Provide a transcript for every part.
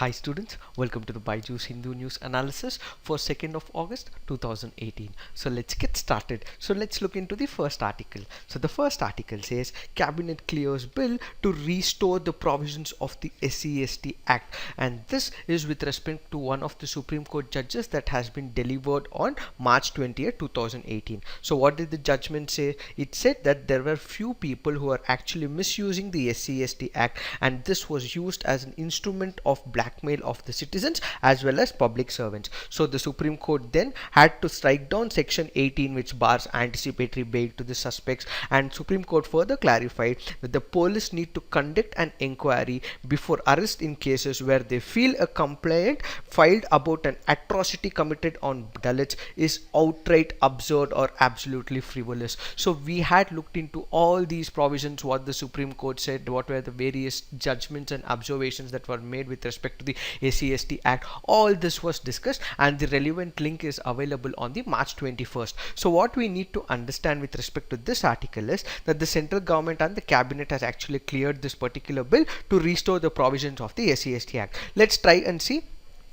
Hi students, welcome to the BYJU'S Hindu News Analysis for 2nd of August 2018. So let's get started. So let's look into the first article. So the first article says Cabinet clears bill to restore the provisions of the SCST Act, and this is with respect to one of the Supreme Court judges that has been delivered on March 20th 2018. So what did the judgment say? It said that there were few people who are actually misusing the SCST Act, and this was used as an instrument of blackmail of the citizens as well as public servants. So the Supreme Court then had to strike down section 18, which bars anticipatory bail to the suspects, and Supreme Court further clarified that the police need to conduct an inquiry before arrest in cases where they feel a complaint filed about an atrocity committed on Dalits is outright absurd or absolutely frivolous. So we had looked into all these provisions, what the Supreme Court said, what were the various judgments and observations that were made with respect to the SCST Act. All this was discussed, and the relevant link is available on the March 21st. So what we need to understand with respect to this article is that the central government and the cabinet has actually cleared this particular bill to restore the provisions of the SCST Act. Let's try and see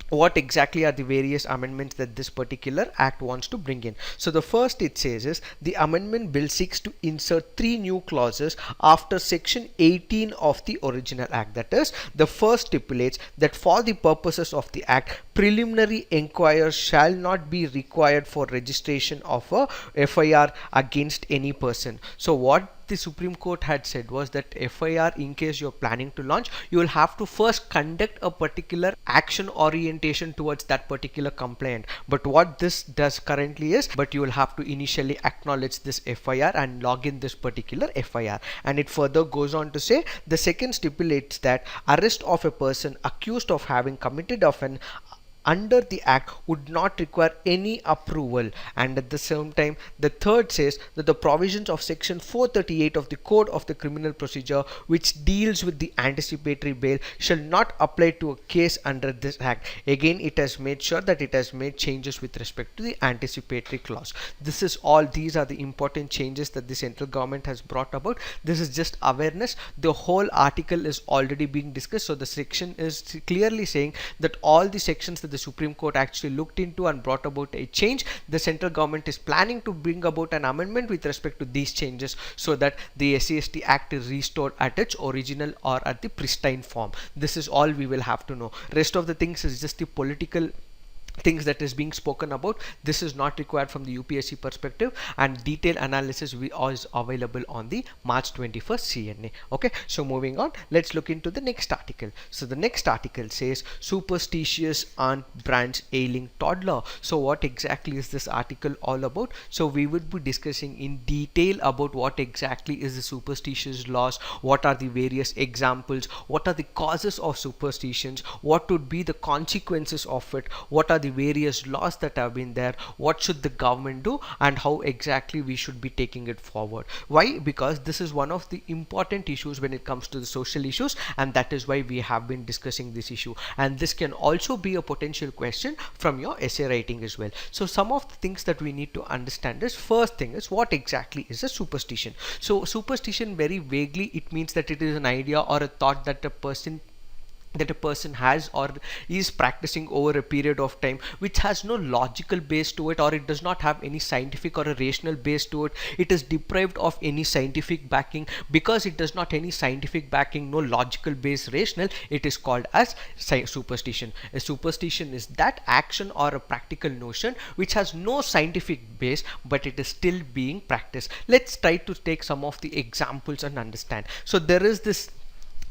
what exactly are the various amendments that this particular act wants to bring in. So the first it says is the amendment bill seeks to insert 3 new clauses after section 18 of the original act. That is, the first stipulates that for the purposes of the act, preliminary inquiries shall not be required for registration of a FIR against any person. So what the Supreme Court had said was that FIR, in case you're planning to launch, you will have to first conduct a particular action orientation towards that particular complaint. But what this does currently is, but you will have to initially acknowledge this FIR and log in this particular FIR. And it further goes on to say the second stipulates that arrest of a person accused of having committed offense under the act would not require any approval, and at the same time the third says that the provisions of section 438 of the Code of the Criminal Procedure, which deals with the anticipatory bail, shall not apply to a case under this act. Again, it has made sure that it has made changes with respect to the anticipatory clause. This is all, these are the important changes that the central government has brought about. This is just awareness. The whole article is already being discussed, so the section is clearly saying that all the sections that the Supreme Court actually looked into and brought about a change, the central government is planning to bring about an amendment with respect to these changes so that the SCST Act is restored at its original or at the pristine form. This is all we will have to know. Rest of the things is just the political things that is being spoken about. This is not required from the UPSC perspective, and detailed analysis is available on the March 21st CNA. Okay, so moving on, let's look into the next article. So the next article says superstitious aunt branch ailing toddler. So what exactly is this article all about? So we would be discussing in detail about what exactly is the superstitious laws, what are the various examples, what are the causes of superstitions, what would be the consequences of it, what are the various laws that have been there, what should the government do, and how exactly we should be taking it forward. Why? Because this is one of the important issues when it comes to the social issues, and that is why we have been discussing this issue, and this can also be a potential question from your essay writing as well. So some of the things that we need to understand is, first thing is, what exactly is a superstition? So superstition, very vaguely, it means that it is an idea or a thought that a person has or is practicing over a period of time, which has no logical base to it, or it does not have any scientific or a rational base to it. It is deprived of any scientific backing. Because it does not any scientific backing, no logical base, rational, it is called as superstition. A superstition is that action or a practical notion which has no scientific base, but it is still being practiced. Let's try to take some of the examples and understand. So there is this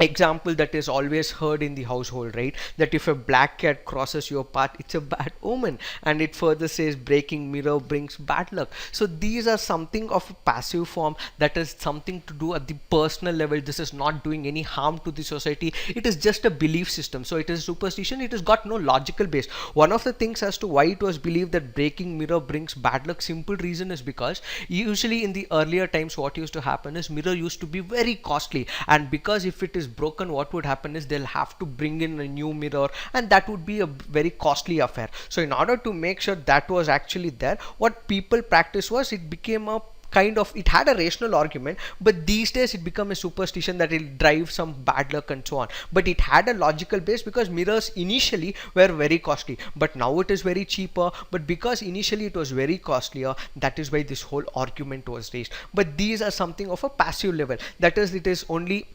example that is always heard in the household, right? That if a black cat crosses your path, it's a bad omen, and it further says breaking mirror brings bad luck. So these are something of a passive form, that is something to do at the personal level. This is not doing any harm to the society. It is just a belief system. So it is superstition. It has got no logical base. One of the things as to why it was believed that breaking mirror brings bad luck, simple reason is because usually in the earlier times what used to happen is mirror used to be very costly, and because if it is broken, what would happen is they'll have to bring in a new mirror, and that would be a very costly affair. So in order to make sure that was actually there, what people practice was, it became a kind of, it had a rational argument, but these days it become a superstition that will drive some bad luck and so on. But it had a logical base because mirrors initially were very costly, but now it is very cheaper. But because initially it was very costlier, that is why this whole argument was raised. But these are something of a passive level, that is, it is only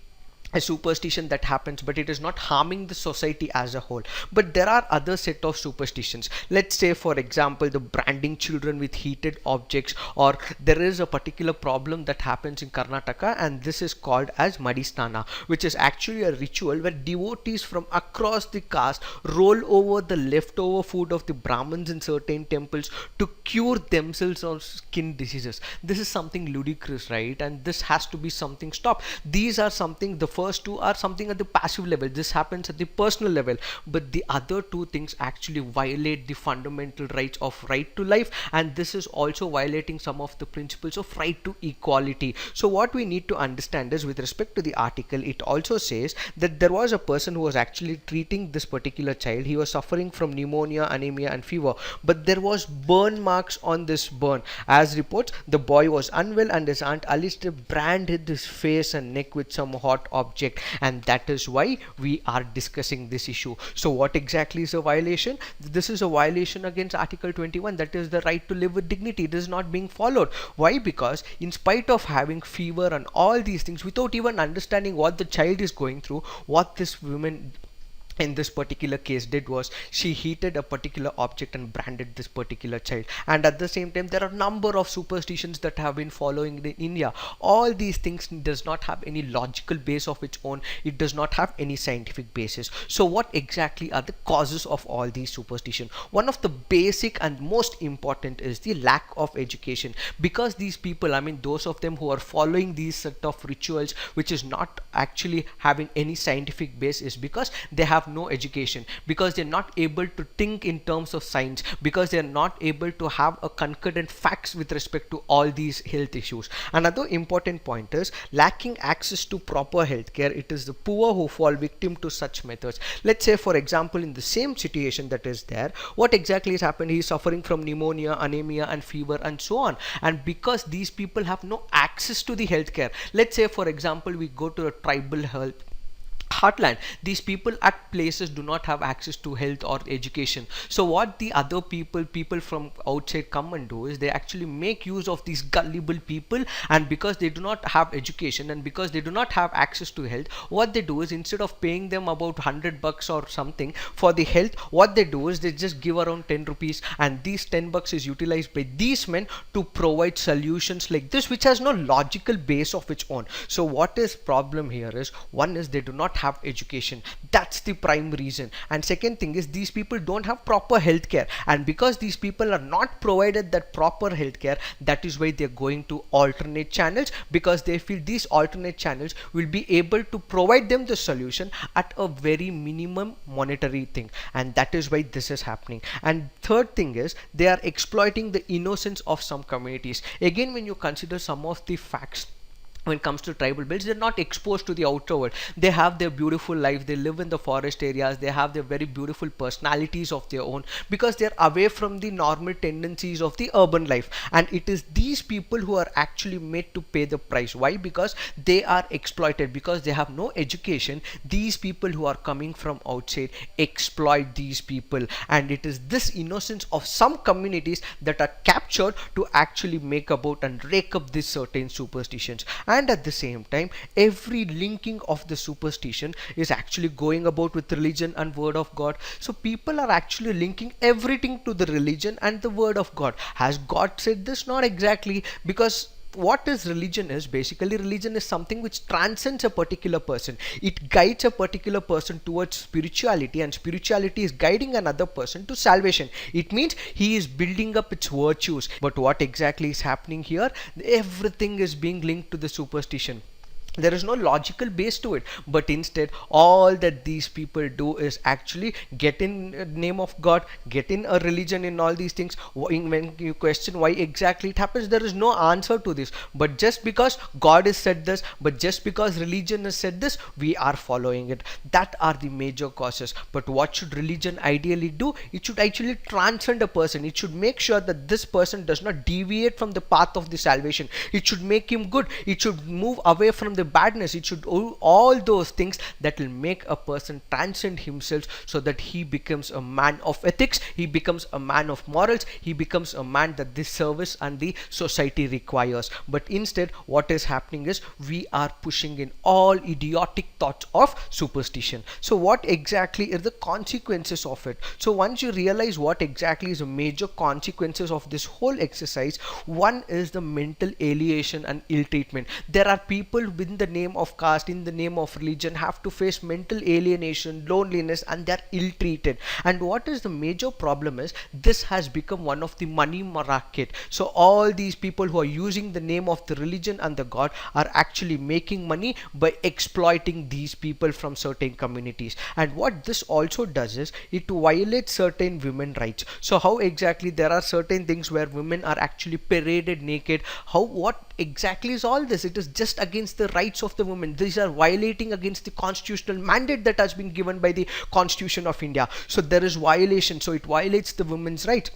a superstition that happens, but it is not harming the society as a whole. But there are other set of superstitions. Let's say, for example, the branding children with heated objects, or there is a particular problem that happens in Karnataka, and this is called as Madistana, which is actually a ritual where devotees from across the caste roll over the leftover food of the Brahmins in certain temples to cure themselves of skin diseases. This is something ludicrous, right? And this has to be something stopped. These are something, the first two are something at the passive level, this happens at the personal level, but the other two things actually violate the fundamental rights of right to life, and this is also violating some of the principles of right to equality. So what we need to understand is, with respect to the article, it also says that there was a person who was actually treating this particular child. He was suffering from pneumonia, anemia and fever, but there was burn marks on this burn. As reports, the boy was unwell and his aunt Alistair branded his face and neck with some hot object, and that is why we are discussing this issue. So what exactly is a violation? This is a violation against Article 21, that is the right to live with dignity. It is not being followed. Why? Because in spite of having fever and all these things, without even understanding what the child is going through, what this woman in this particular case did was, she heated a particular object and branded this particular child. And at the same time, there are a number of superstitions that have been following in India. All these things does not have any logical base of its own. It does not have any scientific basis. So what exactly are the causes of all these superstitions? One of the basic and most important is the lack of education, because these people, I mean those of them who are following these set of rituals which is not actually having any scientific base, is because they have no education, because they're not able to think in terms of science, because they're not able to have a concordant facts with respect to all these health issues. Another important point is lacking access to proper healthcare. It is the poor who fall victim to such methods. Let's say, for example, in the same situation that is there, what exactly has happened? He is suffering from pneumonia, anemia and fever and so on, and because these people have no access to the healthcare, let's say for example we go to a tribal health Hotline, these people at places do not have access to health or education. So what the other people from outside come and do is, they actually make use of these gullible people, and because they do not have education and because they do not have access to health, what they do is, instead of paying them about $100 or something for the health, what they do is they just give around 10 rupees, and these 10 bucks is utilized by these men to provide solutions like this, which has no logical base of its own. So what is problem here is, one is they do not have education. That's the prime reason. And second thing is, these people don't have proper healthcare, and because these people are not provided that proper healthcare, that is why they're going to alternate channels, because they feel these alternate channels will be able to provide them the solution at a very minimum monetary thing, and that is why this is happening. And third thing is, they are exploiting the innocence of some communities. Again, when you consider some of the facts when it comes to tribal belts, they're not exposed to the outer world. They have their beautiful life, they live in the forest areas, they have their very beautiful personalities of their own, because they're away from the normal tendencies of the urban life. And it is these people who are actually made to pay the price. Why? Because they are exploited, because they have no education. These people who are coming from outside exploit these people, and it is this innocence of some communities that are captured to actually make about and rake up these certain superstitions. And at the same time, every linking of the superstition is actually going about with religion and word of God. So people are actually linking everything to the religion and the word of God. Has God said this? Not exactly, because what is religion is, basically religion is something which transcends a particular person. It guides a particular person towards spirituality, and spirituality is guiding another person to salvation. It means he is building up its virtues. But what exactly is happening here? Everything is being linked to the superstition. There is no logical base to it, but instead all that these people do is actually get in name of God, get in a religion, in all these things. When you question why exactly it happens, there is no answer to this, but just because God has said this, but just because religion has said this, we are following it. That are the major causes. But what should religion ideally do? It should actually transcend a person. It should make sure that this person does not deviate from the path of the salvation. It should make him good. It should move away from the badness. It should do all those things that will make a person transcend himself, so that he becomes a man of ethics, he becomes a man of morals, he becomes a man that this service and the society requires. But instead what is happening is we are pushing in all idiotic thoughts of superstition. So what exactly are the consequences of it? So once you realize what exactly is the major consequences of this whole exercise, one is the mental alienation and ill treatment. There are people in the name of caste, in the name of religion, have to face mental alienation, loneliness, and they're ill treated. And what is the major problem is this has become one of the money market. So all these people who are using the name of the religion and the God are actually making money by exploiting these people from certain communities. And what this also does is it violates certain women rights. So how exactly there are certain things where women are actually paraded naked? What exactly is all this? It is just against the rights of the women. These are violating against the constitutional mandate that has been given by the Constitution of India. So there is violation. So it violates the women's rights.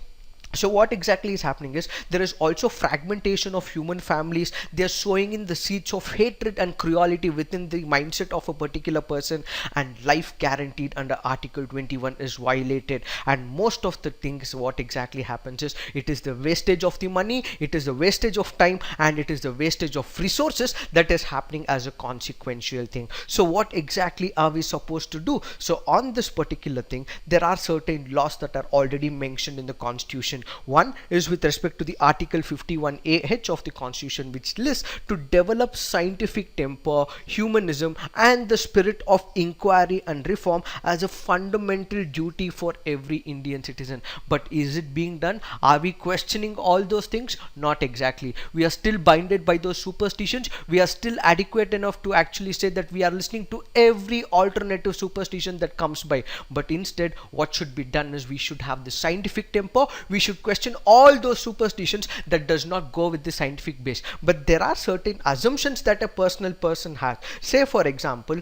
So what exactly is happening is there is also fragmentation of human families. They are sowing in the seeds of hatred and cruelty within the mindset of a particular person, and life guaranteed under Article 21 is violated. And most of the things, what exactly happens is it is the wastage of the money, it is the wastage of time, and it is the wastage of resources that is happening as a consequential thing. So what exactly are we supposed to do? So on this particular thing, there are certain laws that are already mentioned in the Constitution. One is with respect to the Article 51AH of the Constitution, which lists to develop scientific temper, humanism, and the spirit of inquiry and reform as a fundamental duty for every Indian citizen. But is it being done? Are we questioning all those things? Not exactly. We are still binded by those superstitions. We are still adequate enough to actually say that we are listening to every alternative superstition that comes by. But instead, what should be done is we should have the scientific temper. We should question all those superstitions that does not go with the scientific base. But there are certain assumptions that a personal person has. Say for example,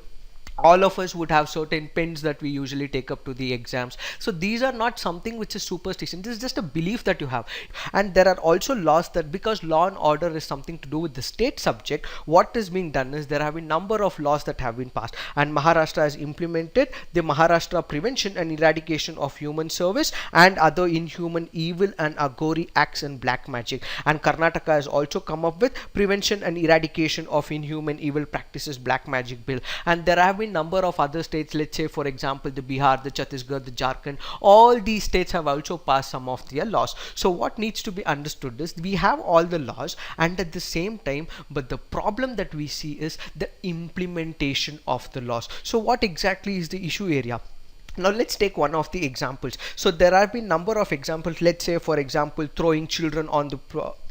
all of us would have certain pens that we usually take up to the exams. So these are not something which is superstition. This is just a belief that you have. And there are also laws that, because law and order is something to do with the state subject, what is being done is there have been number of laws that have been passed, and Maharashtra has implemented the Maharashtra Prevention and Eradication of Human Service and Other Inhuman Evil and Agori Acts and Black Magic. And Karnataka has also come up with Prevention and Eradication of Inhuman Evil Practices Black Magic Bill. And there have been number of other states, let's say for example the Bihar, the Chhattisgarh, the Jharkhand, all these states have also passed some of their laws. So what needs to be understood is we have all the laws, and at the same time, but the problem that we see is the implementation of the laws. So what exactly is the issue area? Now let's take one of the examples. So there have been number of examples. Let's say for example throwing children on the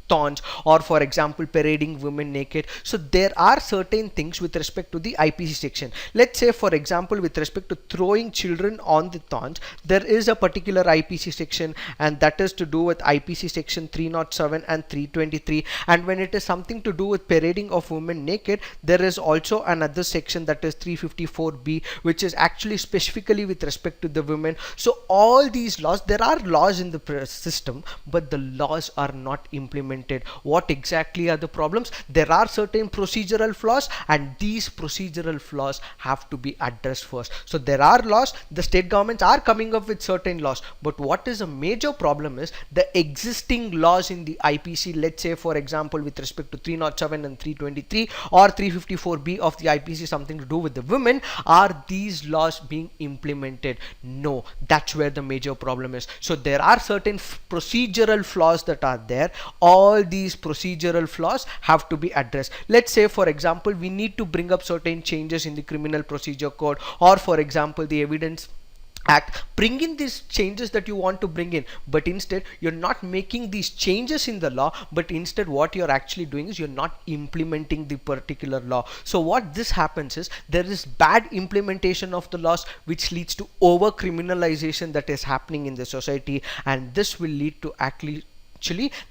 thorns, or for example parading women naked. So there are certain things with respect to the IPC section. Let's say for example with respect to throwing children on the thorns, there is a particular IPC section, and that is to do with IPC section 307 and 323. And when it is something to do with parading of women naked, there is also another section, that is 354B, which is actually specifically with respect to the women. So all these laws, there are laws in the system, but the laws are not implemented. What exactly are the problems? There are certain procedural flaws, and these procedural flaws have to be addressed first. So there are laws, the state governments are coming up with certain laws, but what is a major problem is the existing laws in the IPC. Let's say for example with respect to 307 and 323 or 354B of the IPC, something to do with the women, are these laws being implemented? No, that's where the major problem is. So there are certain procedural flaws that are there. All these procedural flaws have to be addressed. Let's say for example we need to bring up certain changes in the criminal procedure code, or for example the evidence act, bring in these changes that you want to bring in, but instead you're not making these changes in the law, but instead what you're actually doing is you're not implementing the particular law. So what this happens is there is bad implementation of the laws, which leads to over criminalization that is happening in the society, and this will lead to actually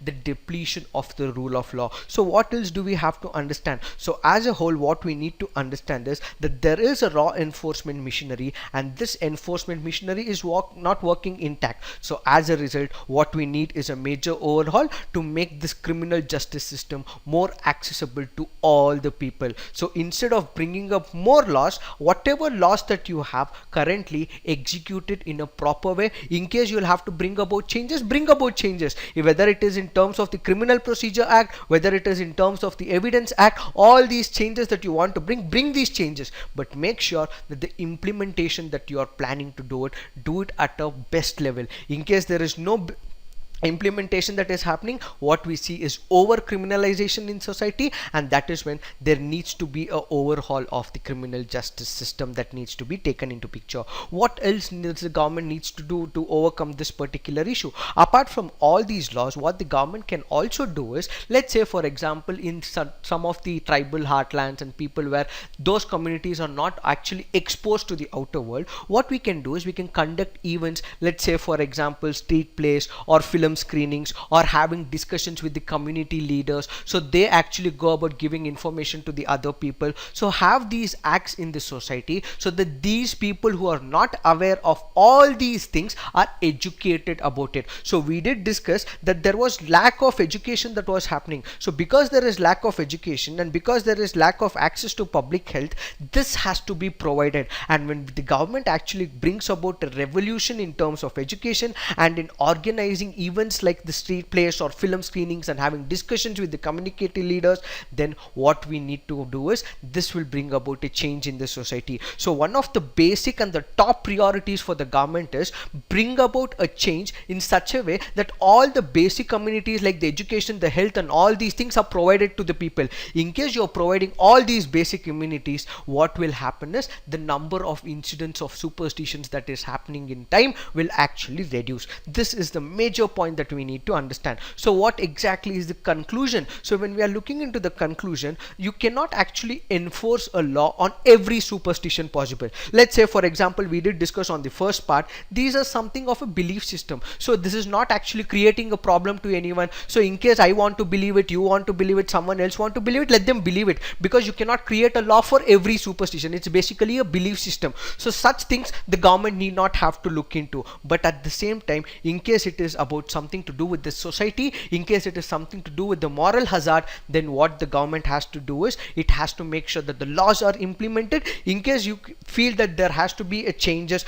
the depletion of the rule of law. So what else do we have to understand? So as a whole, what we need to understand is that there is a law enforcement machinery, and this enforcement machinery is not working intact. So as a result, what we need is a major overhaul to make this criminal justice system more accessible to all the people. So instead of bringing up more laws, whatever laws that you have currently, execute it in a proper way. In case you'll have to bring about changes, bring about changes, whether it is in terms of the Criminal Procedure Act, whether it is in terms of the Evidence Act. All these changes that you want to bring these changes, but make sure that the implementation that you are planning to do it at a best level. In case there is no implementation that is happening, what we see is over criminalization in society, and that is when there needs to be a overhaul of the criminal justice system that needs to be taken into picture. What else does the government needs to do to overcome this particular issue? Apart from all these laws, what the government can also do is, let's say for example in some of the tribal heartlands and people where those communities are not actually exposed to the outer world, what we can do is we can conduct events, let's say for example street plays or film screenings, or having discussions with the community leaders, so they actually go about giving information to the other people. So have these acts in the society so that these people who are not aware of all these things are educated about it. So we did discuss that there was lack of education that was happening. So because there is lack of education and because there is lack of access to public health, this has to be provided. And when the government actually brings about a revolution in terms of education and in organizing events like the street plays or film screenings and having discussions with the community leaders, then what we need to do is this will bring about a change in the society. So one of the basic and the top priorities for the government is bring about a change in such a way that all the basic communities like the education, the health and all these things are provided to the people. In case you are providing all these basic amenities, what will happen is the number of incidents of superstitions that is happening in time will actually reduce. This is the major point that we need to understand. So what exactly is the conclusion? So when we are looking into the conclusion, you cannot actually enforce a law on every superstition possible. Let's say for example, we did discuss on the first part, these are something of a belief system. So this is not actually creating a problem to anyone. So in case I want to believe it, you want to believe it, someone else want to believe it, let them believe it, because you cannot create a law for every superstition. It's basically a belief system. So such things the government need not have to look into. But at the same time, in case it is about something to do with the society, in case it is something to do with the moral hazard, then what the government has to do is it has to make sure that the laws are implemented. In case you feel that there has to be a changes,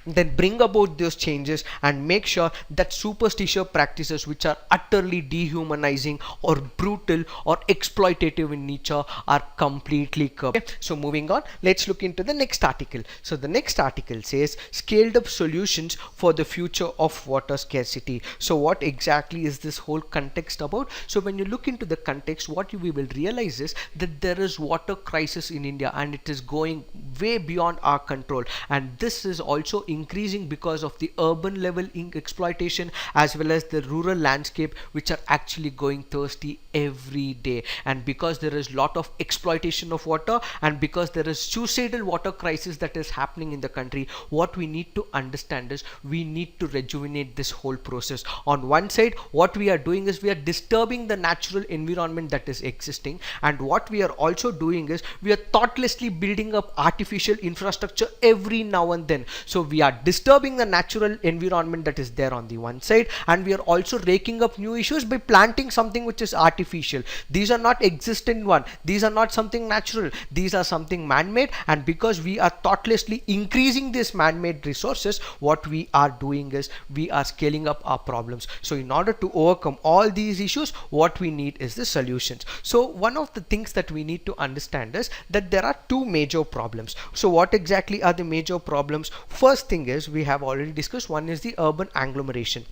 then bring about those changes and make sure that superstitious practices which are utterly dehumanizing or brutal or exploitative in nature are completely curbed. Okay? So moving on, let's look into the next article. So the next article says scaled up solutions for the future of water scarcity. So what exactly is this whole context about? So when you look into the context, what we will realize is that there is water crisis in India and it is going way beyond our control, and this is also increasing because of the urban level exploitation as well as the rural landscape, which are actually going thirsty every day. And because there is lot of exploitation of water and because there is suicidal water crisis that is happening in the country, what we need to understand is we need to rejuvenate this whole process. On one side, what we are doing is we are disturbing the natural environment that is existing, and what we are also doing is we are thoughtlessly building up artificial infrastructure every now and then. So we are disturbing the natural environment that is there on the one side, and we are also raking up new issues by planting something which is artificial. These are not existent one, these are not something natural, these are something man-made, and because we are thoughtlessly increasing this man-made resources, what we are doing is we are scaling up our problems. So in order to overcome all these issues, what we need is the solutions. So one of the things that we need to understand is that there are two major problems. So what exactly are the major problems? First thing is we have already discussed, one is the urban agglomeration.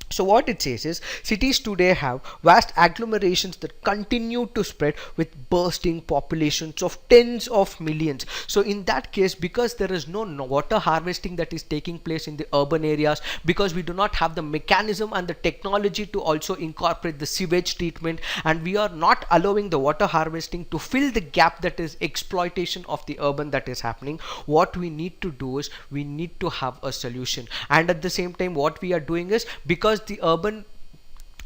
So what it says is cities today have vast agglomerations that continue to spread with bursting populations of tens of millions. So in that case, because there is no water harvesting that is taking place in the urban areas, because we do not have the mechanism and the technology to also incorporate the sewage treatment, and we are not allowing the water harvesting to fill the gap that is exploitation of the urban that is happening, what we need to do is we need to have a solution. And at the same time, what we are doing is, because the urban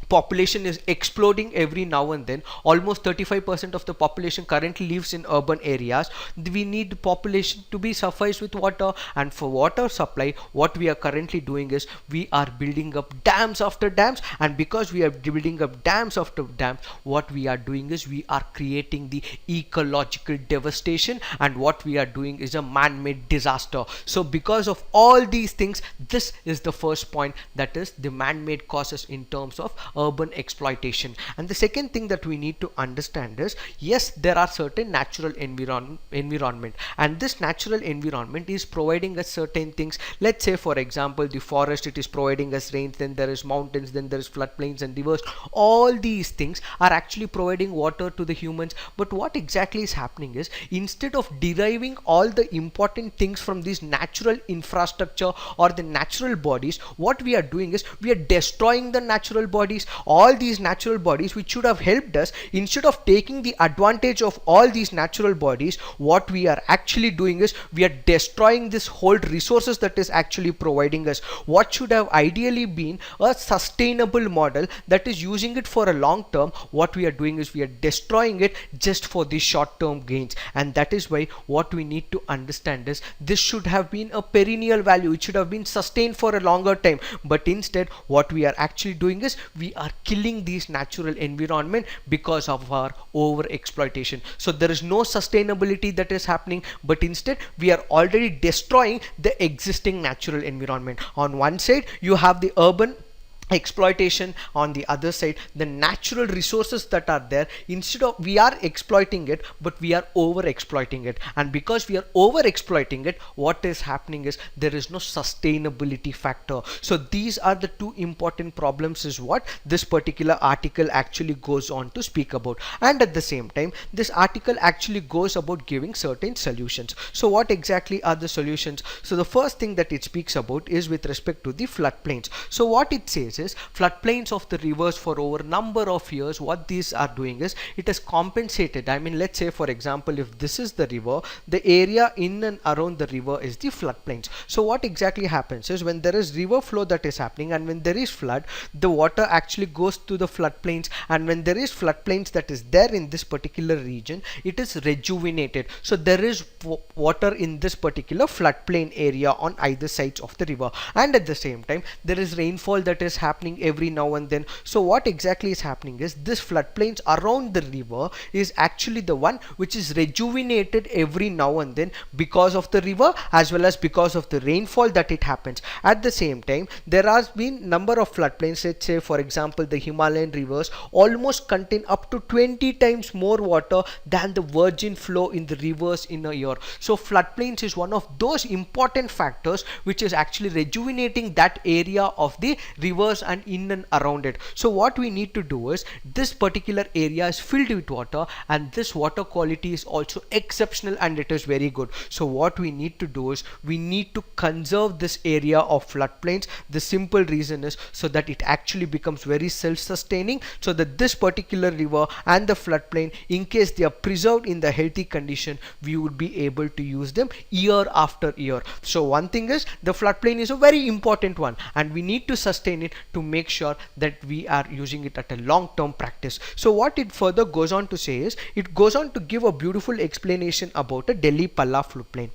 population is exploding every now and then, almost 35% of the population currently lives in urban areas, we need the population to be sufficed with water. And for water supply, what we are currently doing is we are building up dams after dams, and because we are building up dams after dams, what we are doing is we are creating the ecological devastation, and what we are doing is a man-made disaster. So because of all these things, this is the first point, that is the man-made causes in terms of urban exploitation. And the second thing that we need to understand is, yes, there are certain natural environment, and this natural environment is providing us certain things. Let's say, for example, the forest, it is providing us rains, then there is mountains, then there is floodplains and rivers. All these things are actually providing water to the humans. But what exactly is happening is, instead of deriving all the important things from this natural infrastructure or the natural bodies, what we are doing is we are destroying the natural bodies. All these natural bodies which should have helped us, instead of taking the advantage of all these natural bodies, what we are actually doing is we are destroying this whole resources that is actually providing us. What should have ideally been a sustainable model that is using it for a long term, what we are doing is we are destroying it just for the short term gains. And that is why what we need to understand is, this should have been a perennial value, it should have been sustained for a longer time. But instead, what we are actually doing is we are killing these natural environment because of our over exploitation. So there is no sustainability that is happening, but instead we are already destroying the existing natural environment. On one side you have the urban exploitation, on the other side the natural resources that are there, instead of we are exploiting it, but we are over exploiting it. And because we are over exploiting it, what is happening is there is no sustainability factor. So these are the two important problems is what this particular article actually goes on to speak about. And at the same time, this article actually goes about giving certain solutions. So what exactly are the solutions? So the first thing that it speaks about is with respect to the floodplains. So what it says is, floodplains of the rivers for over number of years, what these are doing is it has compensated. I mean, let's say for example, if this is the river, the area in and around the river is the floodplains. So what exactly happens is, when there is river flow that is happening and when there is flood, the water actually goes to the floodplains, and when there is floodplains that is there in this particular region, it is rejuvenated. So there is water in this particular floodplain area on either sides of the river, and at the same time there is rainfall that is happening every now and then. So what exactly is happening is, this floodplains around the river is actually the one which is rejuvenated every now and then because of the river as well as because of the rainfall that it happens. At the same time, there has been number of floodplains. Let's say for example, the Himalayan rivers almost contain up to 20 times more water than the virgin flow in the rivers in a year. So floodplains is one of those important factors which is actually rejuvenating that area of the rivers and in and around it. So what we need to do is, this particular area is filled with water, and this water quality is also exceptional and it is very good. So what we need to do is we need to conserve this area of floodplains. The simple reason is so that it actually becomes very self-sustaining, so that this particular river and the floodplain, in case they are preserved in the healthy condition, we would be able to use them year after year. So one thing is, the floodplain is a very important one, and we need to sustain it to make sure that we are using it at a long-term practice. So what it further goes on to say is, it goes on to give a beautiful explanation about a Delhi Palla floodplain.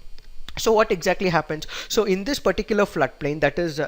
So what exactly happens? So in this particular floodplain that is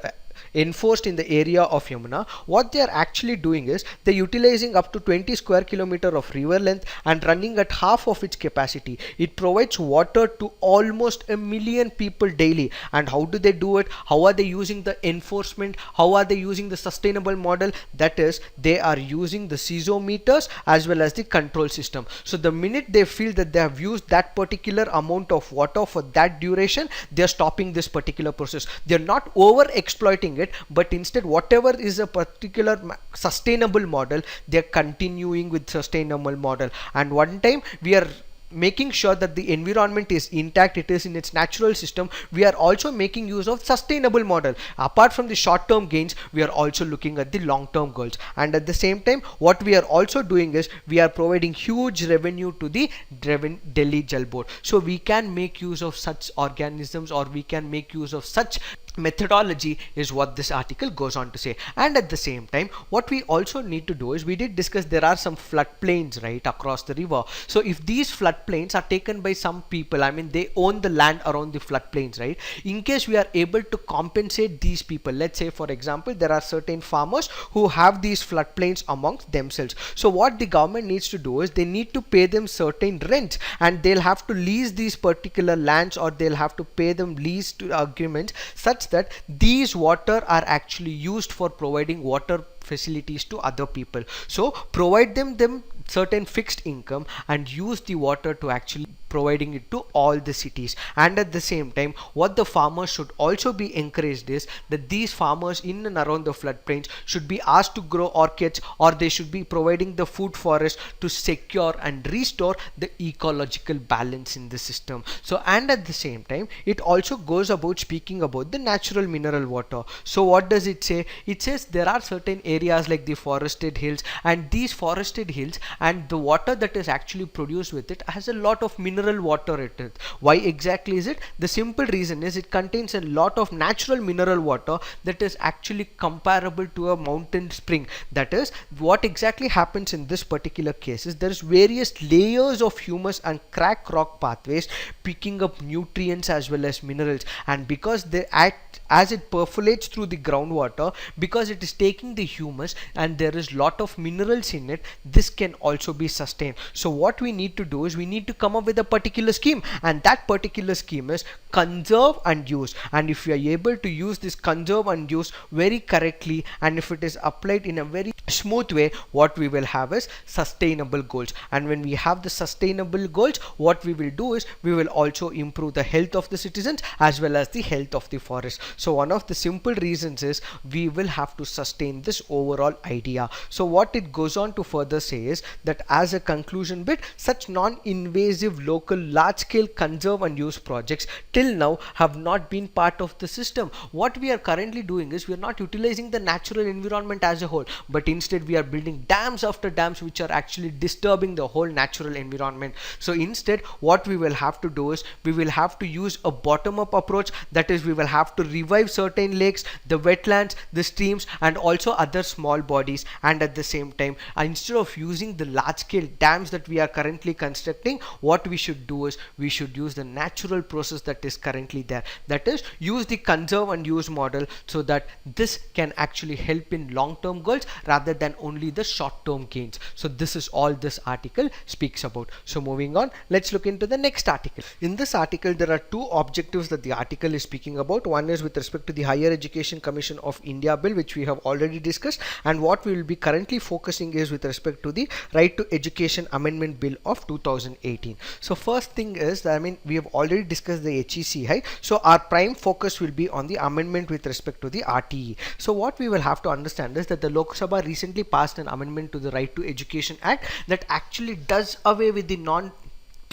enforced in the area of Yamuna, what they are actually doing is they're utilizing up to 20 square kilometer of river length and running at half of its capacity. It provides water to almost 1 million people daily. And how do they do it? How are they using the enforcement? How are they using the sustainable model? That is, they are using the CISO meters as well as the control system. So the minute they feel that they have used that particular amount of water for that duration, they are stopping this particular process. They are not over exploiting providing it, but instead whatever is a particular sustainable model, they're continuing with sustainable model. And one time we are making sure that the environment is intact, it is in its natural system, we are also making use of sustainable model. Apart from the short term gains, we are also looking at the long term goals, and at the same time what we are also doing is we are providing huge revenue to the Delhi Jal Board. So we can make use of such organisms, or we can make use of such methodology, is what this article goes on to say. And at the same time, what we also need to do is, we did discuss there are some floodplains right across the river. So if these floodplains are taken by some people, I mean they own the land around the floodplains, right? In case we are able to compensate these people, let's say for example there are certain farmers who have these floodplains amongst themselves. So what the government needs to do is they need to pay them certain rents, and they'll have to lease these particular lands, or they'll have to pay them lease to agreements such that these water are actually used for providing water facilities to other people. So provide them certain fixed income and use the water to actually providing it to all the cities. And at the same time, what the farmers should also be encouraged is that these farmers in and around the floodplains should be asked to grow orchids, or they should be providing the food forest to secure and restore the ecological balance in the system. So and at the same time, it also goes about speaking about the natural mineral water. So what does it say? It says there are certain areas like the forested hills, and these forested hills and the water that is actually produced with it has a lot of mineral water in it. Why exactly is it? The simple reason is it contains a lot of natural mineral water that is actually comparable to a mountain spring. That is, what exactly happens in this particular case is there is various layers of humus and crack rock pathways picking up nutrients as well as minerals, and because they act as it percolates through the groundwater, because it is taking the humus and there is lot of minerals in it, this can also be sustained. So what we need to do is we need to come up with a particular scheme, and that particular scheme is conserve and use. And if you are able to use this conserve and use very correctly, and if it is applied in a very smooth way, what we will have is sustainable goals. And when we have the sustainable goals, what we will do is we will also improve the health of the citizens as well as the health of the forest. So one of the simple reasons is we will have to sustain this overall idea. So what it goes on to further say is that as a conclusion bit, such non-invasive local large-scale conserve and use projects till now have not been part of the system. What we are currently doing is we are not utilizing the natural environment as a whole, but instead we are building dams after dams which are actually disturbing the whole natural environment. So instead what we will have to do is we will have to use a bottom-up approach. That is, we will have to revive certain lakes, the wetlands, the streams, and also other small bodies. And at the same time, instead of using the large-scale dams that we are currently constructing, what we should do is we should use the natural process that is currently there. That is, use the conserve and use model, so that this can actually help in long-term goals rather than only the short-term gains. So this is all this article speaks about. So moving on, let's look into the next article. In this article, there are two objectives that the article is speaking about. One is with respect to the Higher Education Commission of India bill, which we have already discussed, and what we will be currently focusing is with respect to the Right to Education Amendment Bill of 2018. So first thing is that, I mean, we have already discussed the HEC, right? So our prime focus will be on the amendment with respect to the RTE. So what we will have to understand is that the Lok Sabha recently passed an amendment to the Right to Education Act that actually does away with the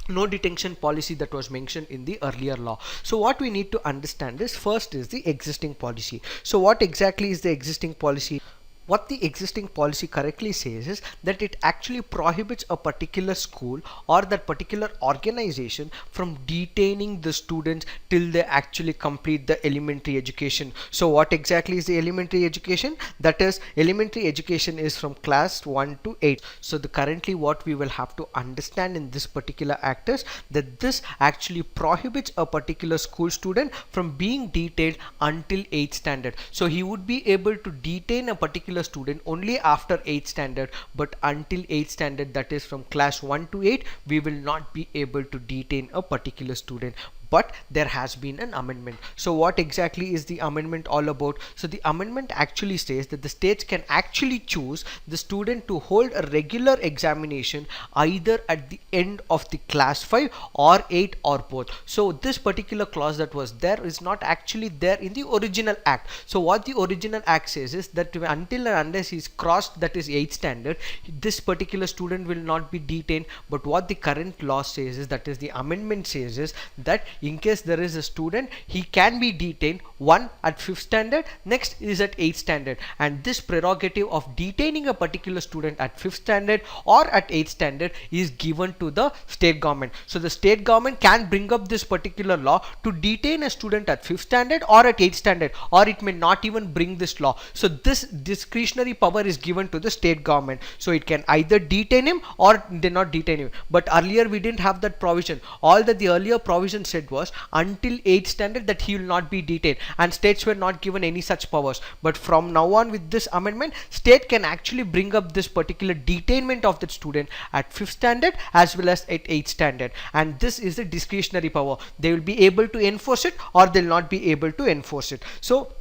no detention policy that was mentioned in the earlier law. So what we need to understand is, first is the existing policy. So what exactly is the existing policy? What the existing policy correctly says is that it actually prohibits a particular school or that particular organization from detaining the students till they actually complete the elementary education. So what exactly is the elementary education? That is, elementary education is from class 1 to 8. So currently what we will have to understand in this particular act is that this actually prohibits a particular school student from being detained until 8th standard. So he would be able to detain a particular student only after 8th standard, but until 8th standard, that is from class 1 to 8, we will not be able to detain a particular student. but there has been an amendment. So what exactly is the amendment all about? So the amendment actually says that the states can actually choose the student to hold a regular examination either at the end of the class 5 or 8 or both. So this particular clause that was there is not actually there in the original act. So what the original act says is that until and unless he's crossed, that is 8th standard, this particular student will not be detained. But what the current law says is, that is the amendment says, is that in case there is a student, he can be detained, one at 5th standard, next is at 8th standard, and this prerogative of detaining a particular student at 5th standard or at 8th standard is given to the state government. So the state government can bring up this particular law to detain a student at 5th standard or at 8th standard, or it may not even bring this law. So this discretionary power is given to the state government. So it can either detain him or they not detain him. But earlier we didn't have that provision. All that the earlier provision said was until 8th standard that he will not be detained, and states were not given any such powers. But from now on, with this amendment, state can actually bring up this particular detainment of that student at 5th standard as well as at 8th standard, and this is the discretionary power. They will be able to enforce it or they'll not be able to enforce it. So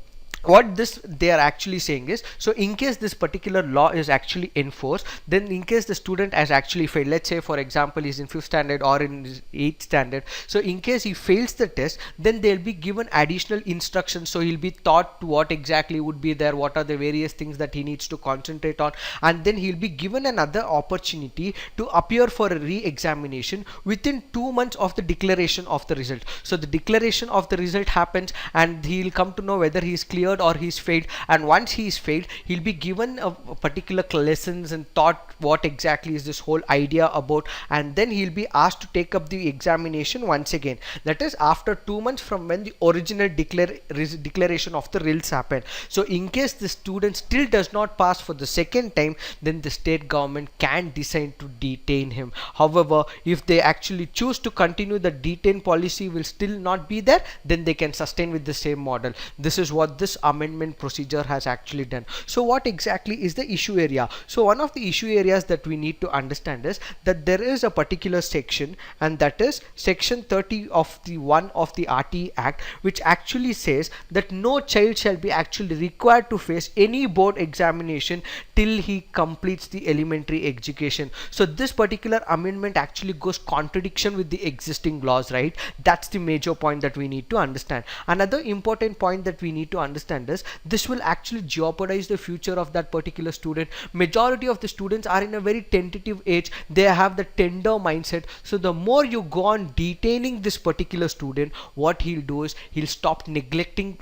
what this they are actually saying is, so in case this particular law is actually enforced, then in case the student has actually failed, let's say for example he's in 5th standard or in 8th standard, so in case he fails the test, then they'll be given additional instructions. So he'll be taught what exactly would be there, what are the various things that he needs to concentrate on, and then he'll be given another opportunity to appear for a re-examination within 2 months of the declaration of the result. So the declaration of the result happens and he'll come to know whether he is cleared or he's failed, and once he's failed, he'll be given a particular lessons and taught what exactly is this whole idea about, and then he'll be asked to take up the examination once again. That is after 2 months from when the original declaration of the results happened. So in case the student still does not pass for the second time, then the state government can decide to detain him. However, if they actually choose to continue, the detain policy will still not be there, then they can sustain with the same model. This is what this amendment procedure has actually done. So what exactly is the issue area? So one of the issue areas that we need to understand is that there is a particular section, and that is section 30 of the 1 of the RT Act, which actually says that no child shall be actually required to face any board examination till he completes the elementary education. So this particular amendment actually goes contradiction with the existing laws, right? That's the major point that we need to understand. Another important point that we need to understand is this will actually jeopardize the future of that particular student. Majority of the students are in a very tentative age. They have the tender mindset. So the more you go on detaining this particular student, what he'll do is he'll stop neglecting,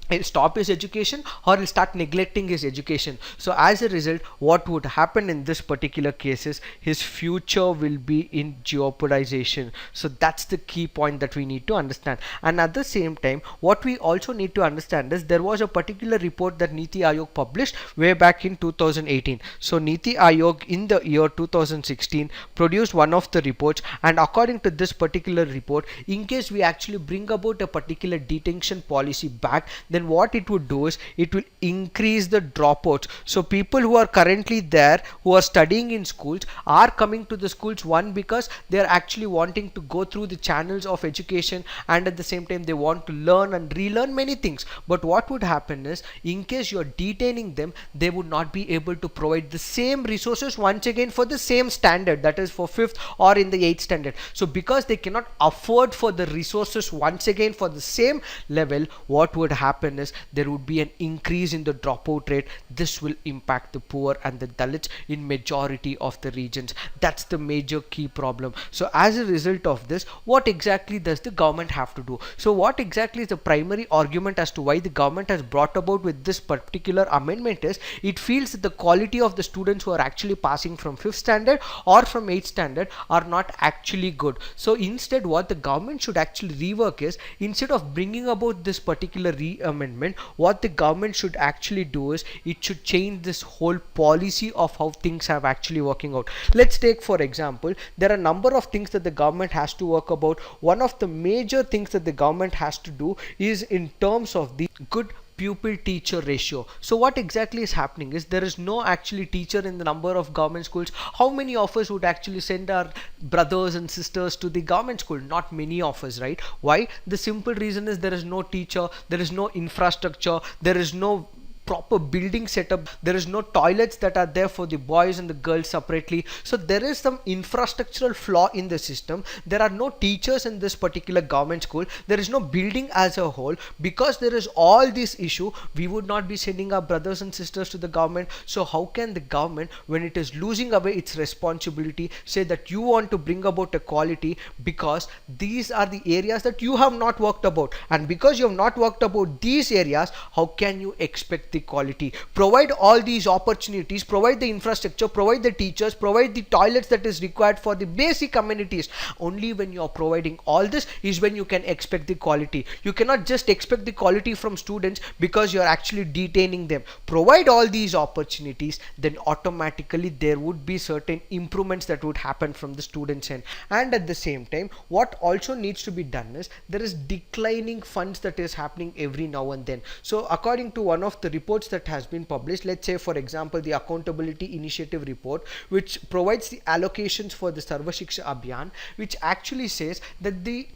he'll stop his education or he'll start neglecting his education. So as a result, what would happen in this particular case is his future will be in jeopardization. So that's the key point that we need to understand. And at the same time, what we also need to understand is there was a particular report that Niti Aayog published way back in 2018. So Niti Aayog in the year 2016 produced one of the reports, and according to this particular report, in case we actually bring about a particular detention policy back, then what it would do is it will increase the dropouts. So people who are currently there, who are studying in schools, are coming to the schools, one, because they are actually wanting to go through the channels of education, and at the same time they want to learn and relearn many things. But what would happen is, in case you are detaining them, they would not be able to provide the same resources once again for the same standard, that is for 5th or in the 8th standard. So because they cannot afford for the resources once again for the same level, what would happen is there would be an increase in the dropout rate. This will impact the poor and the Dalits in majority of the regions. That's the major key problem. So as a result of this, what exactly does the government have to do? So what exactly is the primary argument as to why the government has brought about with this particular amendment is, it feels that the quality of the students who are actually passing from 5th standard or from 8th standard are not actually good. So instead, what the government should actually rework is, instead of bringing about this particular amendment, what the government should actually do is it should change this whole policy of how things have actually working out. Let's take for example, there are a number of things that the government has to work about. One of the major things that the government has to do is in terms of the good pupil teacher ratio. So what exactly is happening is there is no actually teacher in the number of government schools. How many of us would actually send our brothers and sisters to the government school? Not many of us, right? Why? The simple reason is there is no teacher, there is no infrastructure, there is no proper building setup, there is no toilets that are there for the boys and the girls separately. So there is some infrastructural flaw in the system. There are no teachers in this particular government school, there is no building as a whole. Because there is all this issue, we would not be sending our brothers and sisters to the government. So how can the government, when it is losing away its responsibility, say that you want to bring about equality? Because these are the areas that you have not worked about, and because you have not worked about these areas, how can you expect the quality? Provide all these opportunities, provide the infrastructure, provide the teachers, provide the toilets that is required for the basic amenities. Only when you are providing all this is when you can expect the quality. You cannot just expect the quality from students because you are actually detaining them. Provide all these opportunities, then automatically there would be certain improvements that would happen from the students end. And at the same time, what also needs to be done is there is declining funds that is happening every now and then. So according to one of the reports that has been published, let's say for example the Accountability Initiative report, which provides the allocations for the Sarva Shiksha Abhiyan, which actually says that the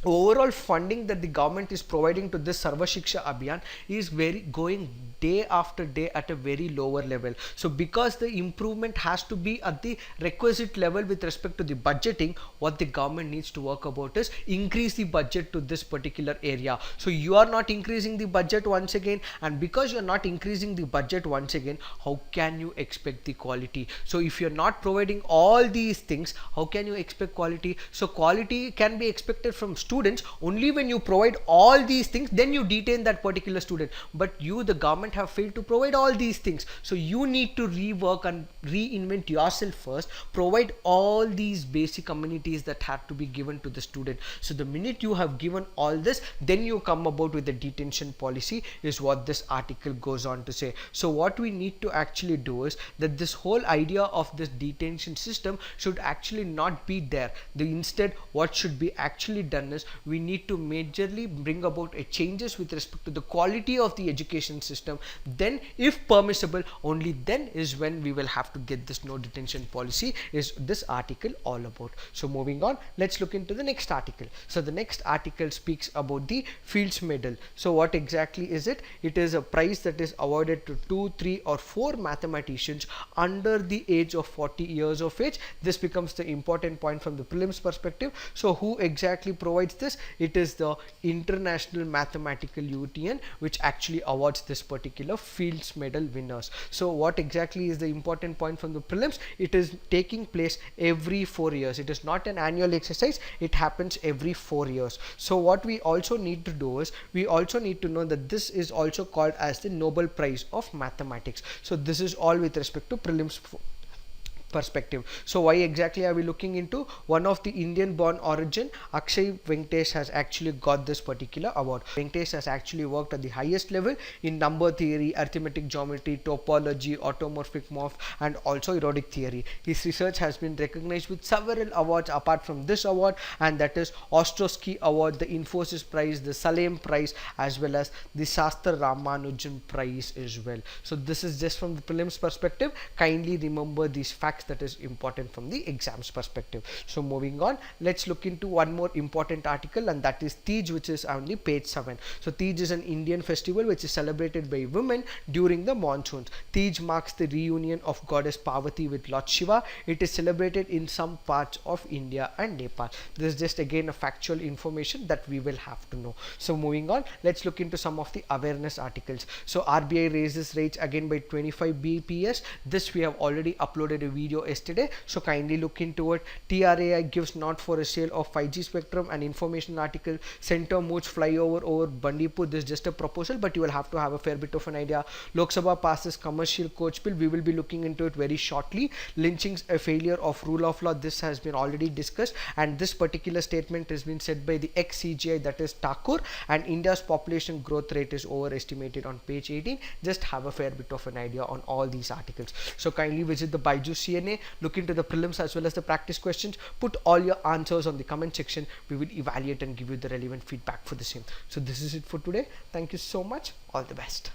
overall funding that the government is providing to this Sarva Shiksha Abhiyan is going day after day at a very lower level. So because the improvement has to be at the requisite level with respect to the budgeting, what the government needs to work about is increase the budget to this particular area. So you are not increasing the budget once again, and because you are not increasing the budget once again, how can you expect the quality? So if you are not providing all these things, how can you expect quality? So quality can be expected from students only when you provide all these things, then you detain that particular student. But you, the government, have failed to provide all these things. So you need to rework and reinvent yourself first. Provide all these basic amenities that have to be given to the student. So the minute you have given all this, then you come about with the detention policy, is what this article goes on to say. So what we need to actually do is that this whole idea of this detention system should actually not be there. Instead, what should be actually done is we need to majorly bring about a changes with respect to the quality of the education system. Then if permissible, only then is when we will have to get this no detention policy, is this article all about. So moving on, let's look into the next article. So the next article speaks about the Fields Medal. So what exactly is it? It is a prize that is awarded to 2, 3 or 4 mathematicians under the age of 40 years of age. This becomes the important point from the prelims perspective. So who exactly provides this? It is the International Mathematical Union which actually awards this particular Fields Medal winners. So what exactly is the important point from the prelims? It is taking place every 4 years. It is not an annual exercise, it happens every 4 years. So what we also need to do is we also need to know that this is also called as the Nobel Prize of Mathematics. So this is all with respect to prelims perspective. So why exactly are we looking into? One of the Indian born origin, Akshay Venkatesh, has actually got this particular award. Venkatesh has actually worked at the highest level in number theory, arithmetic geometry, topology, automorphic morph, and also erotic theory. His research has been recognized with several awards apart from this award, and that is Ostrowski Award, the Infosys Prize, the Salem Prize, as well as the Shastra Ramanujan Prize as well. So this is just from the prelims perspective. Kindly remember these facts that is important from the exams perspective. So moving on, let's look into one more important article, and that is Tej, which is on the page 7. So Tej is an Indian festival which is celebrated by women during the monsoons. Tej marks the reunion of goddess Parvati with Lord Shiva. It is celebrated in some parts of India and Nepal. This is just again a factual information that we will have to know. So moving on, let's look into some of the awareness articles. So RBI raises rates again by 25 bps. This we have already uploaded a video yesterday, so kindly look into it. TRAI gives nod for a sale of 5G spectrum. An information article. Center moves flyover over Bandipur. This is just a proposal, but you will have to have a fair bit of an idea. Lok Sabha passes commercial coach bill. We will be looking into it very shortly. Lynching's a failure of rule of law. This has been already discussed, and this particular statement has been said by the ex-CGI, that is Thakur. And India's population growth rate is overestimated on page 18. Just have a fair bit of an idea on all these articles. So kindly visit the BYJU'S CNA, look into the prelims as well as the practice questions. Put all your answers on the comment section. We will evaluate and give you the relevant feedback for the same. So this is it for today. Thank you so much. All the best.